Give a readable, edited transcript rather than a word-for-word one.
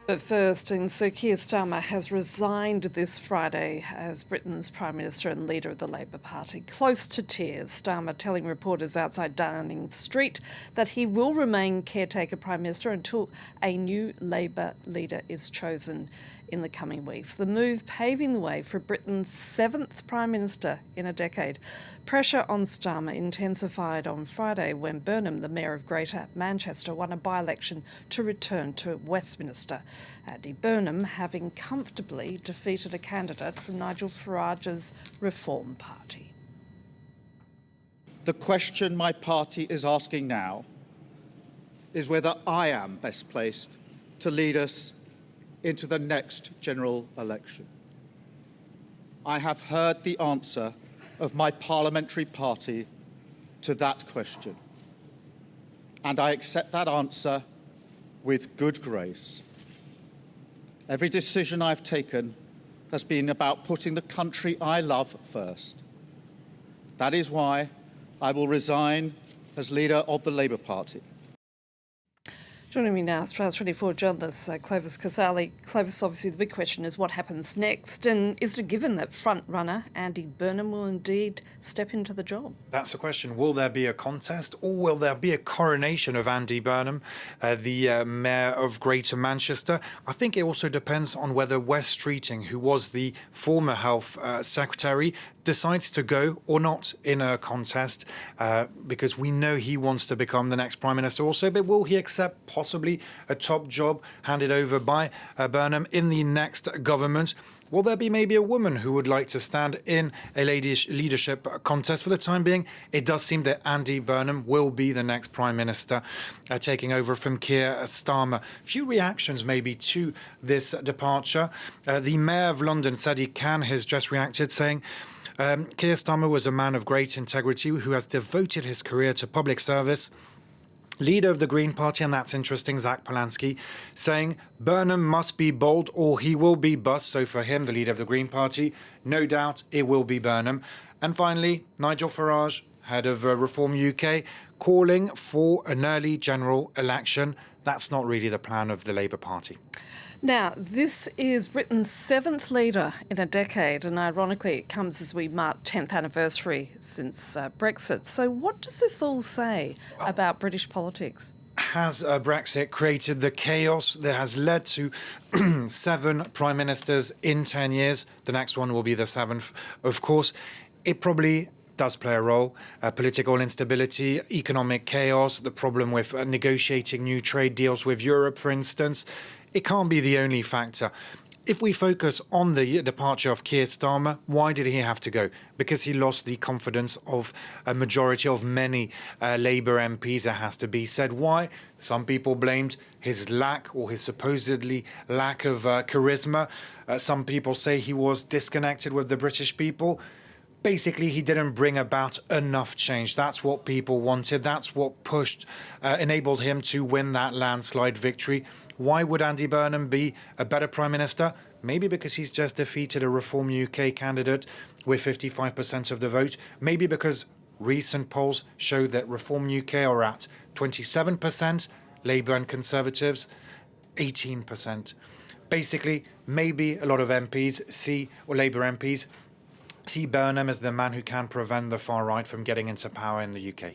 But first, Sir Keir Starmer has resigned this Friday as Britain's Prime Minister and leader of the Labour Party. Close to tears, Starmer telling reporters outside Downing Street that he will remain caretaker Prime Minister until a new Labour leader is chosen in the coming weeks. The move paving the way for Britain's seventh Prime Minister in a decade. Pressure on Starmer intensified on Friday when Burnham, the Mayor of Greater Manchester, won a by-election to return to Westminster. Andy Burnham having comfortably defeated a candidate from Nigel Farage's Reform Party. The question my party is asking now is whether I am best placed to lead us into the next general election. I have heard the answer of my parliamentary party to that question, and I accept that answer with good grace. Every decision I've taken has been about putting the country I love first. That is why I will resign as leader of the Labour Party. Joining me now, Australia's 24 journalist Clovis Casali. Clovis, obviously the big question is what happens next, and is it a given that front-runner Andy Burnham will indeed step into the job? That's the question. Will there be a contest, or will there be a coronation of Andy Burnham, the Mayor of Greater Manchester? I think it also depends on whether Wes Streeting, who was the former Health Secretary, decides to go or not in a contest, because we know he wants to become the next Prime Minister also, but will he accept possibly a top job handed over by Burnham in the next government? Will there be maybe a woman who would like to stand in a leadership contest? For the time being, it does seem that Andy Burnham will be the next Prime Minister, taking over from Keir Starmer. Few reactions maybe to this departure. The Mayor of London, Sadiq Khan, has just reacted saying, Keir Starmer was a man of great integrity who has devoted his career to public service. Leader of the Green Party, and that's interesting, Zach Polanski, saying Burnham must be bold or he will be bust. So for him, the leader of the Green Party, no doubt it will be Burnham. And finally, Nigel Farage, head of Reform UK, calling for an early general election. That's not really the plan of the Labour Party. Now, this is Britain's seventh leader in a decade, and ironically it comes as we mark 10th anniversary since Brexit. So what does this all say about British politics? Has Brexit created the chaos that has led to 7 prime ministers in 10 years? The next one will be the 7th, of course. It probably does play a role. Political instability, economic chaos, the problem with negotiating new trade deals with Europe, for instance. It can't be the only factor. If we focus on the departure of Keir Starmer, why did he have to go? Because he lost the confidence of a majority of many Labour MPs, it has to be said. Why? Some people blamed his lack or his supposedly lack of charisma. Some people say he was disconnected with the British people. Basically, he didn't bring about enough change. That's what people wanted. That's what enabled him to win that landslide victory. Why would Andy Burnham be a better Prime Minister? Maybe because he's just defeated a Reform UK candidate with 55% of the vote. Maybe because recent polls show that Reform UK are at 27%, Labour and Conservatives 18%. Basically, maybe a lot of Labour MPs see Burnham as the man who can prevent the far right from getting into power in the UK.